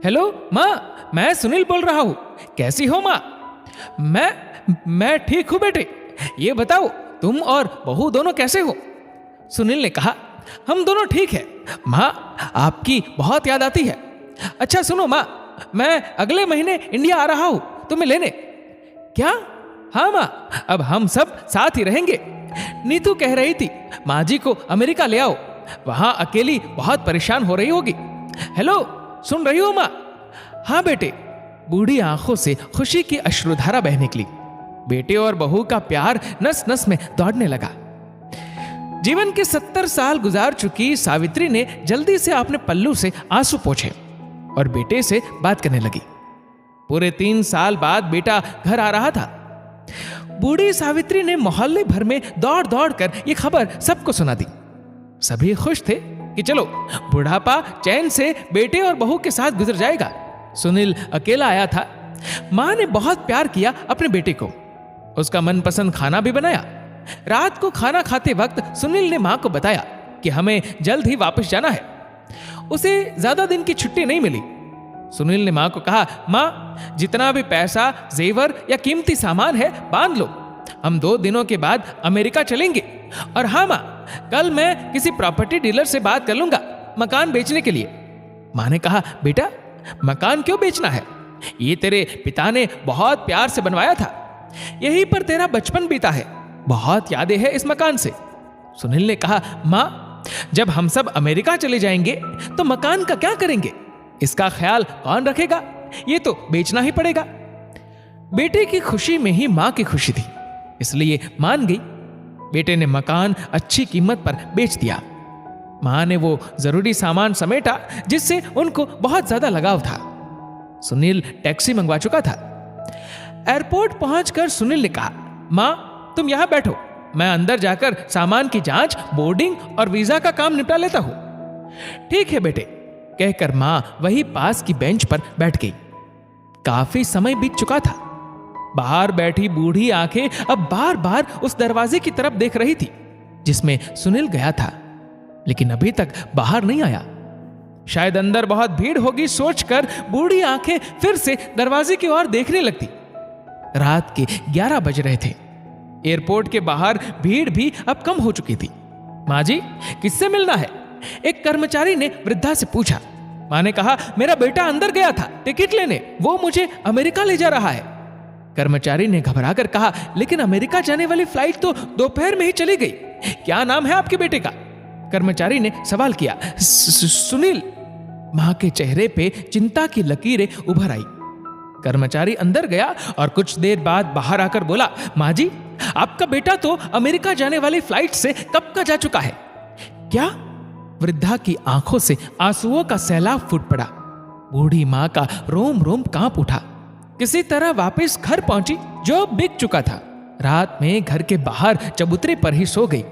Hello माँ, मैं सुनील बोल रहा हूँ। कैसी हो माँ? मैं ठीक हूँ बेटे। ये बताओ तुम और बहू दोनों कैसे हो? सुनील ने कहा, हम दोनों ठीक है माँ, आपकी बहुत याद आती है। अच्छा सुनो माँ, मैं अगले महीने इंडिया आ रहा हूँ तुम्हें लेने। क्या? हाँ माँ, अब हम सब साथ ही रहेंगे। नीतू कह रही थी माँ जी को अमेरिका ले आओ, वहां अकेली बहुत परेशान हो रही होगी। हेलो, सुन रही हो माँ? हाँ बेटे। बूढ़ी आंखों से खुशी की अश्रुधारा बहने निकली। बेटे और बहू का प्यार नस नस में दौड़ने लगा। जीवन के 70 साल गुजार चुकी सावित्री ने जल्दी से अपने पल्लू से आंसू पोंछे और बेटे से बात करने लगी। पूरे 3 साल बाद बेटा घर आ रहा था। बूढ़ी सावित्री ने मोहल्ले भर में दौड़ दौड़ कर यह खबर सबको सुना दी। सभी खुश थे कि चलो बुढ़ापा चैन से बेटे और बहू के साथ गुजर जाएगा। सुनील अकेला आया था। मां ने बहुत प्यार किया अपने बेटे को, उसका मनपसंद खाना भी बनाया। रात को खाना खाते वक्त सुनील ने मां को बताया कि हमें जल्द ही वापस जाना है। उसे ज्यादा दिन की छुट्टी नहीं मिली। सुनील ने मां को कहा, मां जितना भी पैसा, जेवर या कीमती सामान है बांध लो, हम 2 दिनों के बाद अमेरिका चलेंगे। और हाँ मां, कल मैं किसी प्रॉपर्टी डीलर से बात कर लूंगा मकान बेचने के लिए। मां ने कहा, बेटा मकान क्यों बेचना है? ये तेरे पिता ने बहुत प्यार से बनवाया था, यहीं पर तेरा बचपन बीता है, बहुत यादें हैं इस मकान से। सुनील ने कहा, मां जब हम सब अमेरिका चले जाएंगे तो मकान का क्या करेंगे? इसका ख्याल कौन रखेगा? ये तो बेचना ही पड़ेगा। बेटे की खुशी में ही मां की खुशी थी, इसलिए मान गई। बेटे ने मकान अच्छी कीमत पर बेच दिया। मां ने वो जरूरी सामान समेटा जिससे उनको बहुत ज्यादा लगाव था। सुनील टैक्सी मंगवा चुका था। एयरपोर्ट पहुंचकर सुनील ने कहा, मां तुम यहां बैठो, मैं अंदर जाकर सामान की जांच, बोर्डिंग और वीजा का काम निपटा लेता हूं। ठीक है बेटे, कहकर मां वही पास की बेंच पर बैठ गई। काफी समय बीत चुका था। बाहर बैठी बूढ़ी आंखें अब बार बार उस दरवाजे की तरफ देख रही थी जिसमें सुनील गया था, लेकिन अभी तक बाहर नहीं आया। शायद अंदर बहुत भीड़ होगी सोचकर बूढ़ी आंखें फिर से दरवाजे की ओर देखने लगती। रात के 11 बज रहे थे। एयरपोर्ट के बाहर भीड़ भी अब कम हो चुकी थी। माँ जी किससे मिलना है? एक कर्मचारी ने वृद्धा से पूछा। माँ ने कहा, मेरा बेटा अंदर गया था टिकट लेने, वो मुझे अमेरिका ले जा रहा है। कर्मचारी ने घबराकर कहा, लेकिन अमेरिका जाने वाली फ्लाइट तो दोपहर में ही चली गई। क्या नाम है आपके बेटे का? कर्मचारी ने सवाल किया। सुनील। मां के चेहरे पे चिंता की लकीरें उभर आई। कर्मचारी अंदर गया और कुछ देर बाद बाहर आकर बोला, मां जी आपका बेटा तो अमेरिका जाने वाली फ्लाइट से कब का जा चुका है। क्या? वृद्धा की आंखों से आंसुओं का सैलाब फूट पड़ा। बूढ़ी मां का रोम रोम कांप उठा। किसी तरह वापस घर पहुंची जो बिक चुका था। रात में घर के बाहर चबूतरे पर ही सो गई।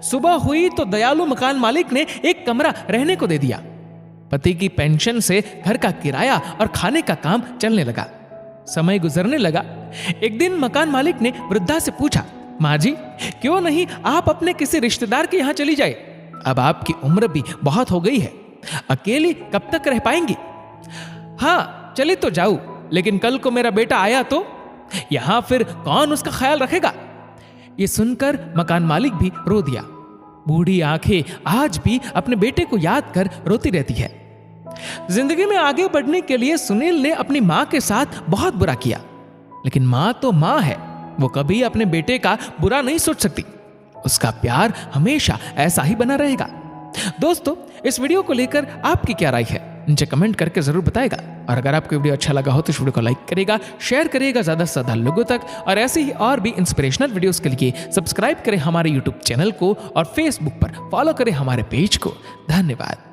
सुबह हुई तो दयालु मकान मालिक ने एक कमरा रहने को दे दिया। पति की पेंशन से घर का किराया और खाने का काम चलने लगा। समय गुजरने लगा। एक दिन मकान मालिक ने वृद्धा से पूछा, माँ जी क्यों नहीं आप अपने किसी रिश्तेदार के यहाँ चली जाए? अब आपकी उम्र भी बहुत हो गई है, अकेली कब तक रह पाएंगी? हाँ चली तो जाऊं, लेकिन कल को मेरा बेटा आया तो यहां फिर कौन उसका ख्याल रखेगा? ये सुनकर मकान मालिक भी रो दिया। बूढ़ी आंखें आज भी अपने बेटे को याद कर रोती रहती है। जिंदगी में आगे बढ़ने के लिए सुनील ने अपनी मां के साथ बहुत बुरा किया, लेकिन मां तो मां है, वो कभी अपने बेटे का बुरा नहीं सोच सकती। उसका प्यार हमेशा ऐसा ही बना रहेगा। दोस्तों इस वीडियो को लेकर आपकी क्या राय है नीचे कमेंट करके जरूर बताएगा। और अगर आपको वीडियो अच्छा लगा हो तो इस वीडियो को लाइक करेगा, शेयर करेगा ज्यादा से ज्यादा लोगों तक। और ऐसे ही और भी इंस्पिरेशनल वीडियोस के लिए सब्सक्राइब करें हमारे यूट्यूब चैनल को और फेसबुक पर फॉलो करें हमारे पेज को। धन्यवाद।